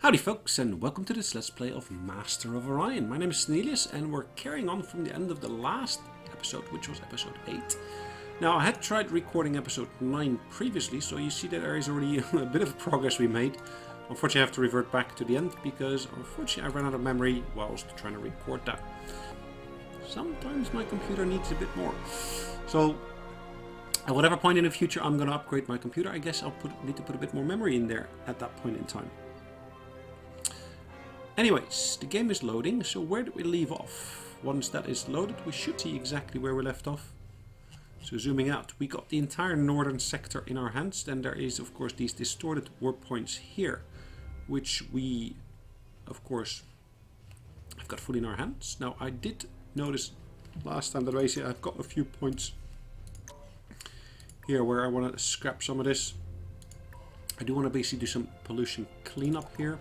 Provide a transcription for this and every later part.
Howdy folks, and welcome to this Let's Play of Master of Orion. My name is Sonelias, and we're carrying on from the end of the last episode, which was episode 8. Now, I had tried recording episode 9 previously, so you see that there is already a bit of progress we made. Unfortunately, I have to revert back to the end, because unfortunately I ran out of memory while I was trying to record that. Sometimes my computer needs a bit more. So, at whatever point in the future I'm going to upgrade my computer, I guess I'll need to put a bit more memory in there at that point in time. Anyways, the game is loading, so where did we leave off? Once that is loaded, we should see exactly where we left off. So zooming out, we got the entire northern sector in our hands. Then there is, of course, these distorted warp points here, which we, of course, have got fully in our hands. Now, I did notice last time that basically I've got a few points here where I want to scrap some of this. I do want to basically do some pollution cleanup here.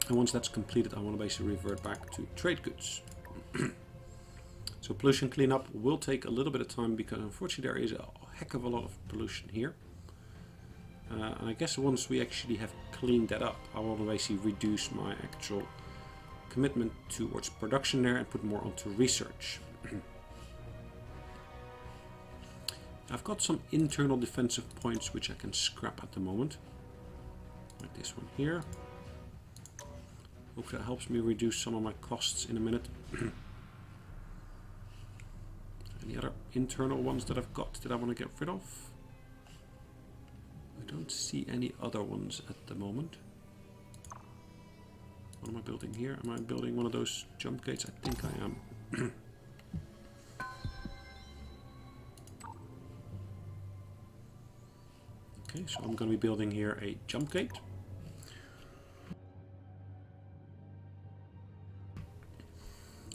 And once that's completed, I want to basically revert back to trade goods. So pollution cleanup will take a little bit of time because unfortunately there is a heck of a lot of pollution here. And I guess once we actually have cleaned that up, I want to basically reduce my actual commitment towards production there and put more onto research. I've got some internal defensive points which I can scrap at the moment. Like this one here. Hope that helps me reduce some of my costs in a minute. Any other internal ones that I've got that I want to get rid of? I don't see any other ones at the moment. What am I building here? Am I building one of those jump gates? I think I am. Okay, so I'm going to be building here a jump gate.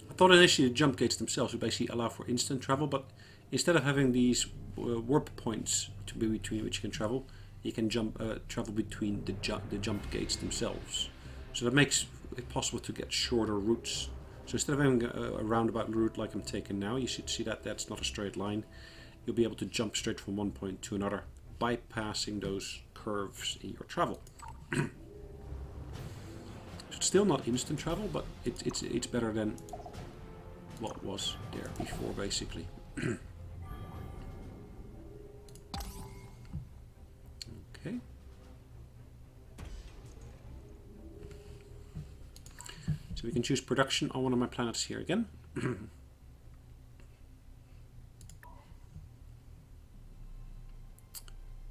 I thought initially the jump gates themselves would basically allow for instant travel, but instead of having these warp points to be between which you can travel, you can travel between the jump gates themselves. So that makes it possible to get shorter routes. So instead of having a roundabout route like I'm taking now, you should see that that's not a straight line. You'll be able to jump straight from one point to another, bypassing those curves in your travel. It's still not instant travel, but it's better than what was there before, basically. Okay. So we can choose production on one of my planets here again.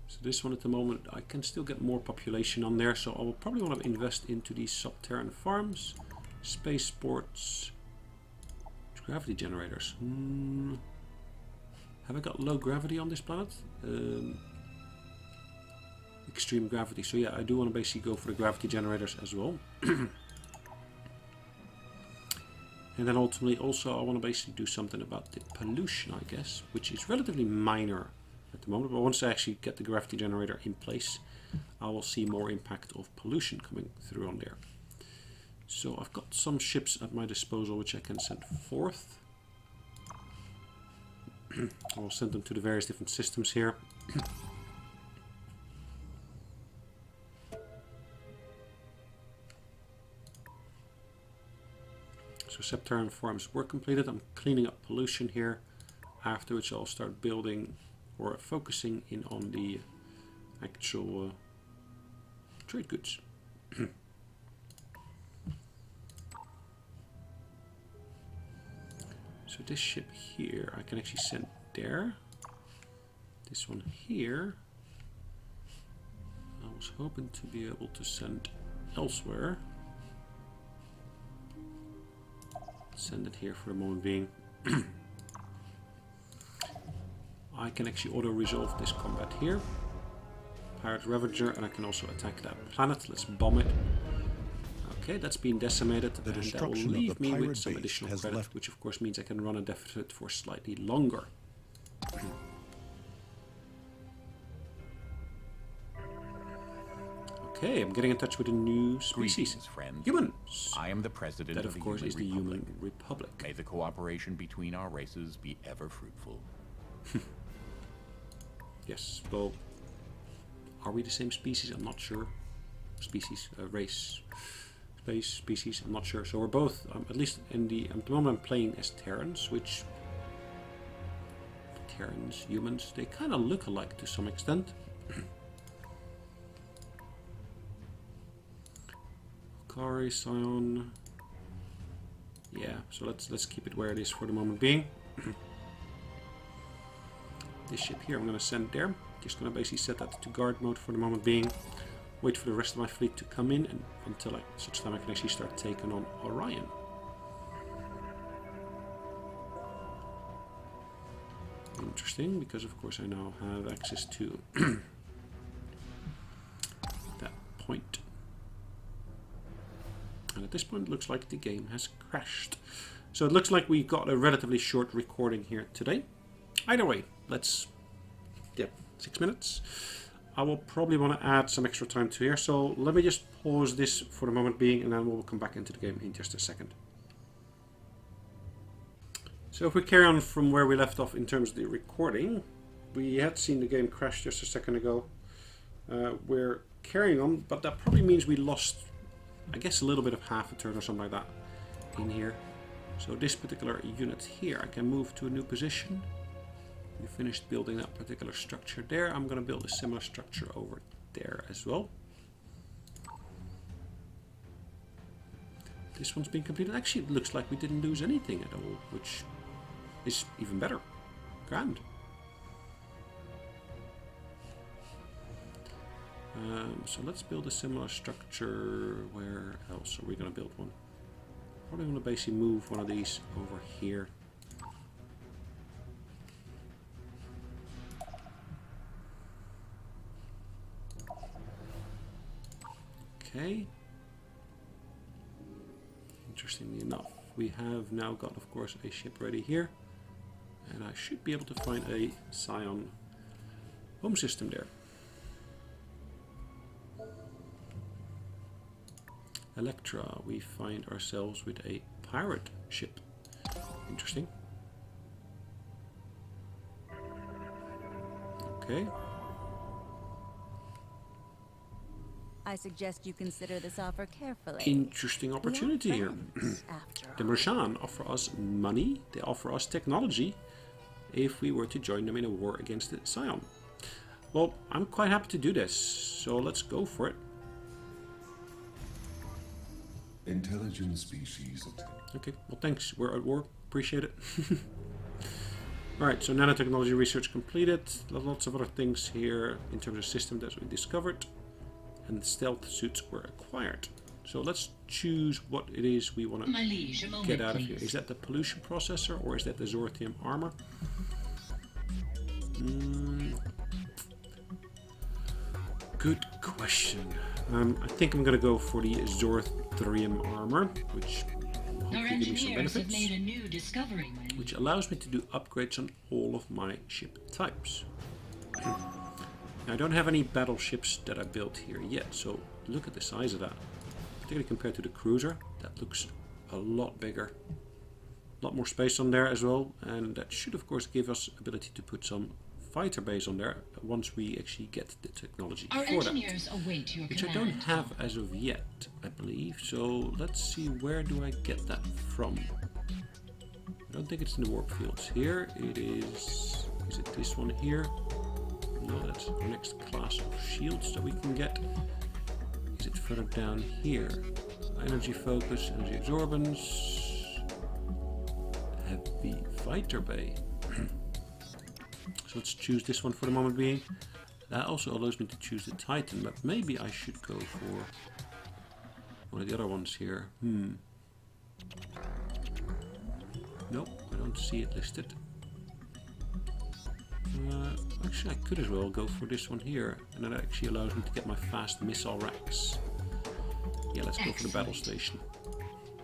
So this one at the moment, I can still get more population on there, so I will probably want to invest into these sub-Terran farms, spaceports, gravity generators. Have I got low gravity on this planet? Extreme gravity. So yeah, I do want to basically go for the gravity generators as well. And then ultimately also I want to basically do something about the pollution, I guess, which is relatively minor at the moment. But once I actually get the gravity generator in place, I will see more impact of pollution coming through on there. So I've got some ships at my disposal which I can send forth. I'll send them to the various different systems here. So sub-Terran farms were completed. I'm cleaning up pollution here, after which I'll start building or focusing in on the actual trade goods. So this ship here, I can actually send there. This one here, I was hoping to be able to send elsewhere. Send it here for the moment being. I can actually auto-resolve this combat here. Pirate Ravager, and I can also attack that planet. Let's bomb it. Okay, that's been decimated, and that will leave me with some additional credit, which of course means I can run a deficit for slightly longer. Okay, I'm getting in touch with a new species. Friends. Humans. I am the president That of course is the Human Republic. May the cooperation between our races be ever fruitful. Yes, well, Are we the same species? I'm not sure. Species, race, space, species, I'm not sure. So we're both, at least at the moment, I'm playing as Terrans, which Terrans, humans, they kind of look alike to some extent. Kari, Scion. Yeah, so let's keep it where it is for the moment being. This ship here I'm going to send there. Just going to basically set that to guard mode for the moment being. Wait for the rest of my fleet to come in and until such time I can actually start taking on Orion. Interesting, because of course I now have access to that point. And at this point it looks like the game has crashed. So it looks like we got a relatively short recording here today. Either way, let's... yeah, 6 minutes. I will probably want to add some extra time to here, so let me just pause this for the moment being and then we'll come back into the game in just a second. So if we carry on from where we left off in terms of the recording, we had seen the game crash just a second ago. We're carrying on, but that probably means we lost, I guess, a little bit of half a turn or something like that in here. So this particular unit here, I can move to a new position. We finished building that particular structure there. I'm going to build a similar structure over there as well. This one's been completed. Actually, it looks like we didn't lose anything at all, which is even better. Grand. So let's build a similar structure. Where else are we going to build one? Probably want to basically move one of these over here. Okay. Interestingly enough, we have now got, of course, a ship ready here. And I should be able to find a Scion home system there. Electra, we find ourselves with a pirate ship. Interesting. Okay. I suggest you consider this offer carefully. Interesting opportunity here. The Marjan offer us money, they offer us technology if we were to join them in a war against the Scion. Well, I'm quite happy to do this, so let's go for it. Intelligent species. Okay, well thanks, we're at war, appreciate it. Alright, so nanotechnology research completed, lots of other things here in terms of systems that we discovered. And stealth suits were acquired. So let's choose what it is we want to get out of here. Is that the pollution processor or is that the Zorthium armor? Good question. I think I'm going to go for the Zorthium armor, which will hopefully give me some benefits. Made a new discovery, which allows me to do upgrades on all of my ship types. Now, I don't have any battleships that I built here yet, so look at the size of that. Particularly compared to the cruiser, that looks a lot bigger. A lot more space on there as well, and that should of course give us ability to put some fighter base on there once we actually get the technology Our for engineers that. await your Which I command. don't have as of yet, I believe. So let's see, where do I get that from? I don't think it's in the warp fields. Here it is. Is it this one here? No, that's our next class of shields that we can get. Is it further down here? Energy focus, energy absorbance, heavy fighter bay. So let's choose this one for the moment being. That also allows me to choose the Titan, but maybe I should go for one of the other ones here. Nope, I don't see it listed. Actually, I could as well go for this one here, and that actually allows me to get my fast missile racks. Yeah, let's go for the battle station.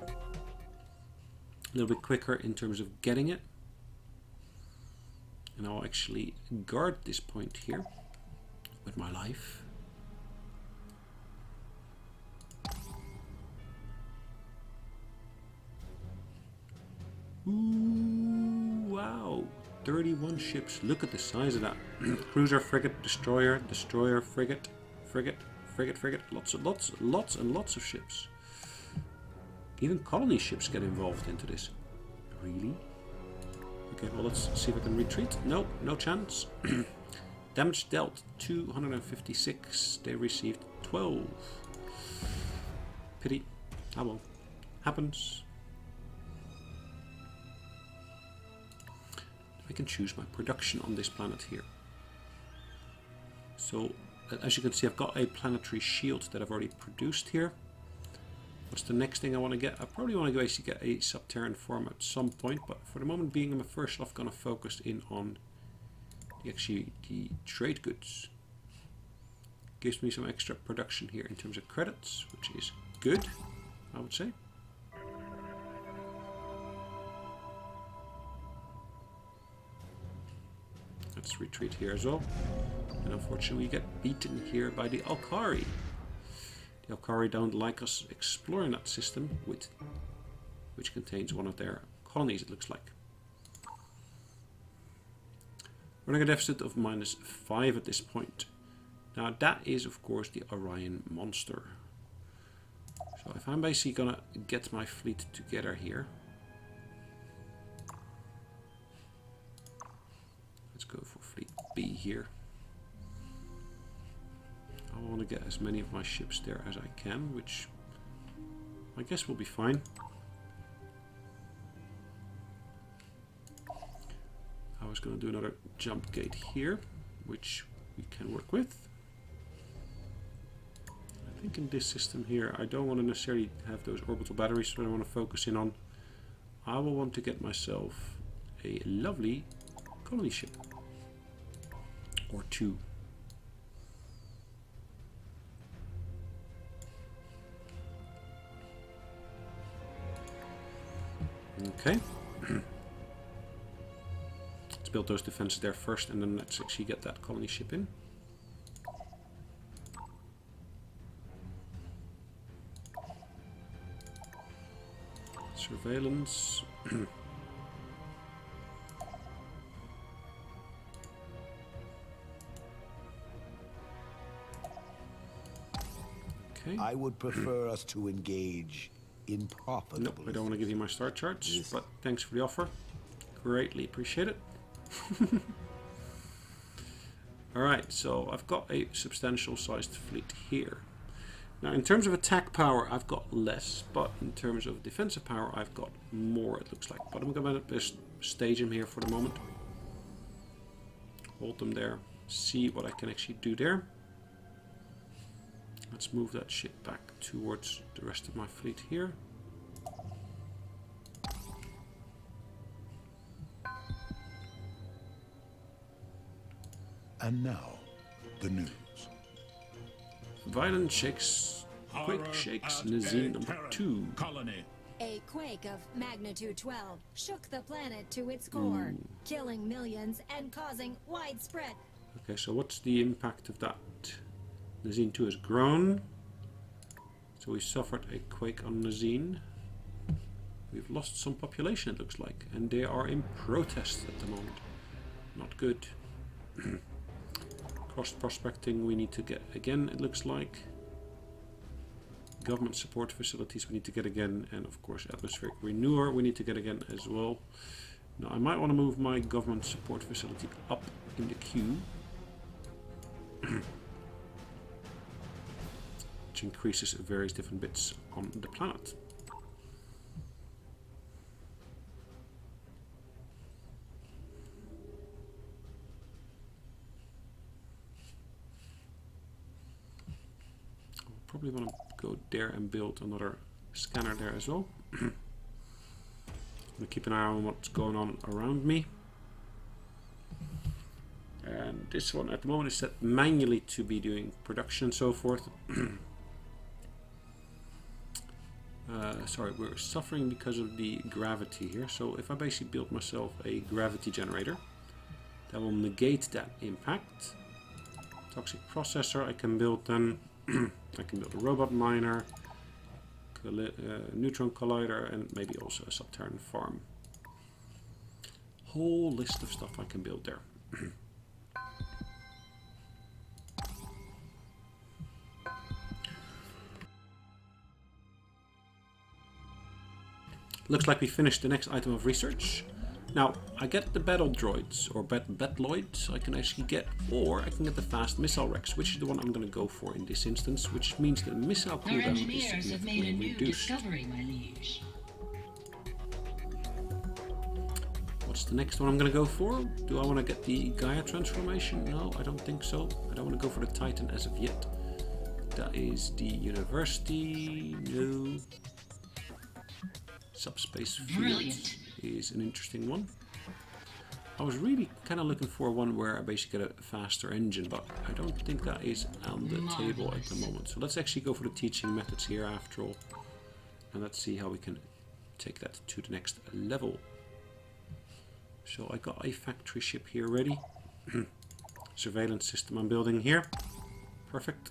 A little bit quicker in terms of getting it. And I'll actually guard this point here with my life. Ooh, wow. 31 ships. Look at the size of that. Cruiser, frigate, destroyer, destroyer, frigate, frigate, frigate, frigate. Lots and lots of ships. Even colony ships get involved into this. Really? Okay, well, let's see if I can retreat. Nope, no chance. Damage dealt 256. They received 12. Pity. Ah well. Happens. I can choose my production on this planet here. So, as you can see, I've got a planetary shield that I've already produced here. What's the next thing I want to get? I probably want to basically get a sub-Terran form at some point, but for the moment being, I'm first off going to focus in on the trade goods. Gives me some extra production here in terms of credits, which is good, I would say. Let's retreat here as well. And unfortunately we get beaten here by the Alkari. The Alkari don't like us exploring that system, which contains one of their colonies, it looks like. Running a deficit of -5 at this point. Now that is of course the Orion monster. So if I'm basically gonna get my fleet together here. Let's go for fleet B here. I want to get as many of my ships there as I can, which I guess will be fine. I was going to do another jump gate here, which we can work with. I think in this system here, I don't want to necessarily have those orbital batteries, so I want to focus in on. I will want to get myself a lovely colony ship. Or two. Okay. Let's build those defenses there first, and then let's actually get that colony ship in. Surveillance. Okay. I would prefer us to engage in profitable. Nope, I don't want to give you my star charts, but thanks for the offer. Greatly appreciate it. Alright, so I've got a substantial sized fleet here. Now in terms of attack power I've got less, but in terms of defensive power I've got more, it looks like. But I'm going to just stage them here for the moment. Hold them there, see what I can actually do there. Let's move that ship back towards the rest of my fleet here. And now, the news. Violent shakes, quick shakes, Nazine number 2. Colony. A quake of magnitude 12 shook the planet to its core, killing millions and causing widespread. Okay, so what's the impact of that? Nazine 2 has grown. So we suffered a quake on Nazine. We've lost some population, it looks like, and they are in protest at the moment. Not good. Cross prospecting we need to get again, it looks like. Government support facilities we need to get again, and of course atmospheric renewer we need to get again as well. Now I might want to move my government support facility up in the queue. Which increases various different bits on the planet. Probably want to go there and build another scanner there as well. I'm going to keep an eye on what's going on around me. And this one at the moment is set manually to be doing production and so forth. Sorry, we're suffering because of the gravity here. So if I basically build myself a gravity generator, that will negate that impact. Toxic processor I can build then. I can build a robot miner, neutron collider, and maybe also a sub-Terran farm. whole list of stuff I can build there. Looks like we finished the next item of research. Now, I get the battle droids, or batloids I can actually get, or I can get the fast missile wrecks, which is the one I'm going to go for in this instance, which means the missile cooldown is significantly reduced. What's the next one I'm going to go for? Do I want to get the Gaia transformation? No, I don't think so. I don't want to go for the Titan as of yet. That is the University. No. Subspace Fields is an interesting one. I was really kind of looking for one where I basically get a faster engine, but I don't think that is on the table at the moment. So let's actually go for the teaching methods here after all. And let's see how we can take that to the next level. So I got a factory ship here ready. Surveillance system I'm building here. Perfect.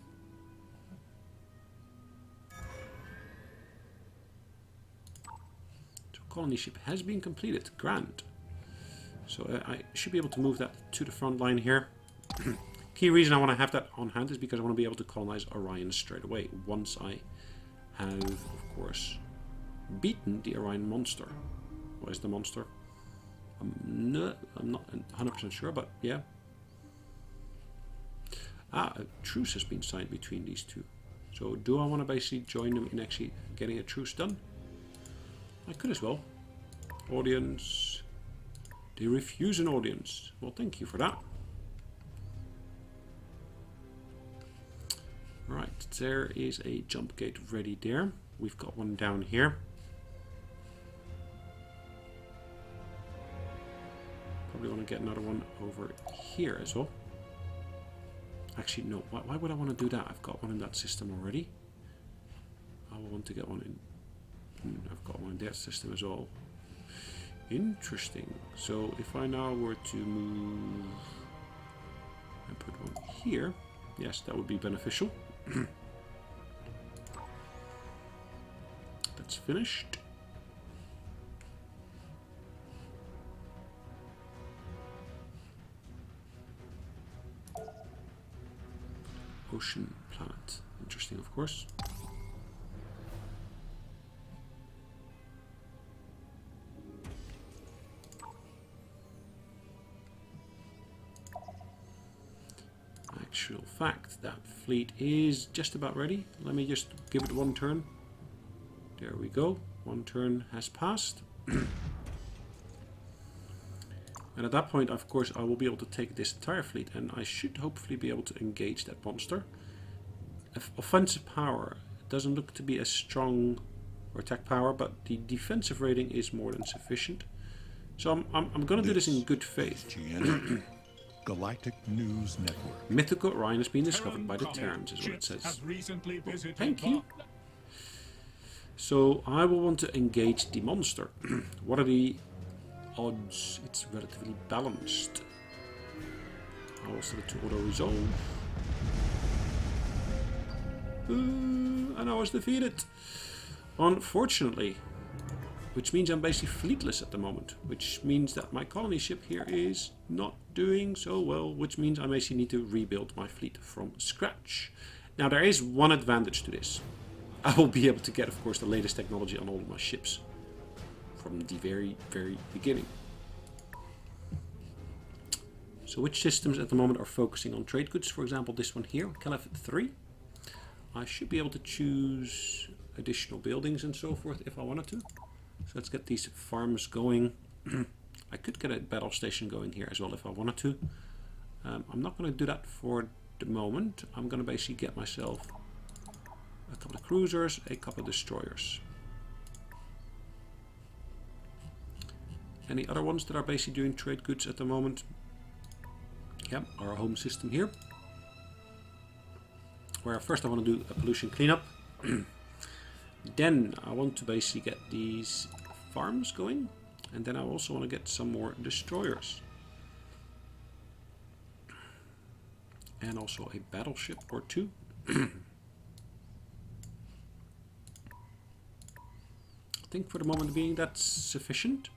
Colony ship has been completed. Grand. So I should be able to move that to the front line here. Key reason I want to have that on hand is because I want to be able to colonize Orion straight away once I have, of course, beaten the Orion monster. What is the monster? I'm not 100% sure, but yeah. Ah, a truce has been signed between these two. So do I want to basically join them in actually getting a truce done? I could as well. Audience. They refuse an audience. Well, thank you for that. Right, there is a jump gate ready there. We've got one down here. Probably want to get another one over here as well. Actually, no. Why would I want to do that? I've got one in that system already. I will want to get one in. I've got one in that system as well. Interesting. So if I now were to move and put one here, yes, that would be beneficial. That's finished. Ocean planet. Interesting, of course. Actual fact, that fleet is just about ready. Let me just give it one turn. There we go. One turn has passed. And at that point, of course, I will be able to take this entire fleet and I should hopefully be able to engage that monster. Offensive power doesn't look to be as strong, or attack power, but the defensive rating is more than sufficient. So I'm going to do this in good faith. Galactic News Network. Mythical Orion has been discovered by the Terrans, is what it says. Thank you. So I will want to engage the monster. What are the odds? It's relatively balanced. I will set it to auto resolve. And I was defeated. Unfortunately. Which means I'm basically fleetless at the moment. Which means that my colony ship here is not doing so well. Which means I basically need to rebuild my fleet from scratch. Now there is one advantage to this. I will be able to get, of course, the latest technology on all of my ships. From the very, very beginning. So which systems at the moment are focusing on trade goods? For example, this one here, Caliph 3. I should be able to choose additional buildings and so forth if I wanted to. So let's get these farms going. I could get a battle station going here as well if I wanted to. I'm not going to do that for the moment. I'm going to basically get myself a couple of cruisers, a couple of destroyers. Any other ones that are basically doing trade goods at the moment? Yeah, our home system here. Where first I want to do a pollution cleanup. Then I want to basically get these farms going. And then I also want to get some more destroyers. And also a battleship or two. I think for the moment being that's sufficient.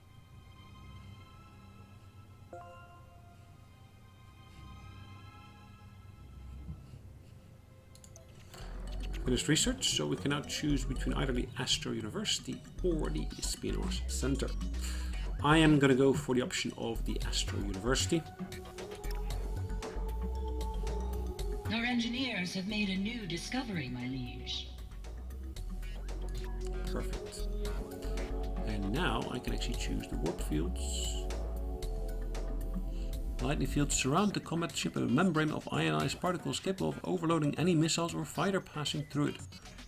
Finished research, so we can now choose between either the Astro University or the Espionage Center. I am going to go for the option of the Astro University. Our engineers have made a new discovery, my liege. Perfect. And now I can actually choose the warp fields. Lightning fields surround the combat ship with a membrane of ionized particles capable of overloading any missiles or fighter passing through it.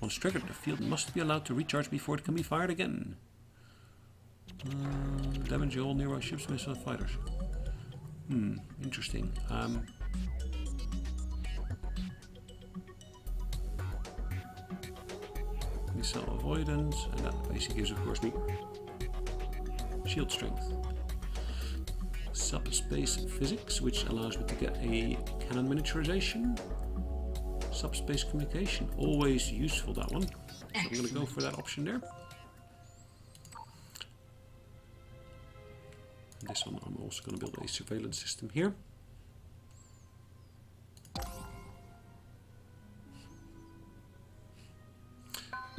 Once triggered, the field must be allowed to recharge before it can be fired again. Damage all nearby ships, missiles, and fighters. Interesting. Missile avoidance, and that basically gives, of course, me shield strength. Subspace physics, which allows me to get a cannon miniaturization. Subspace communication, always useful, that one. So I'm going to go for that option there. And this one I'm also going to build a surveillance system here.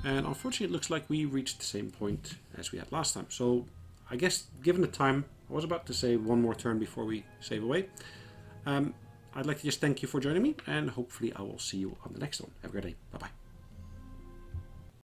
And unfortunately it looks like we reached the same point as we had last time. So I guess given the time, I was about to say one more turn before we save away. I'd like to just thank you for joining me, and hopefully I will see you on the next one. Have a great day. Bye bye.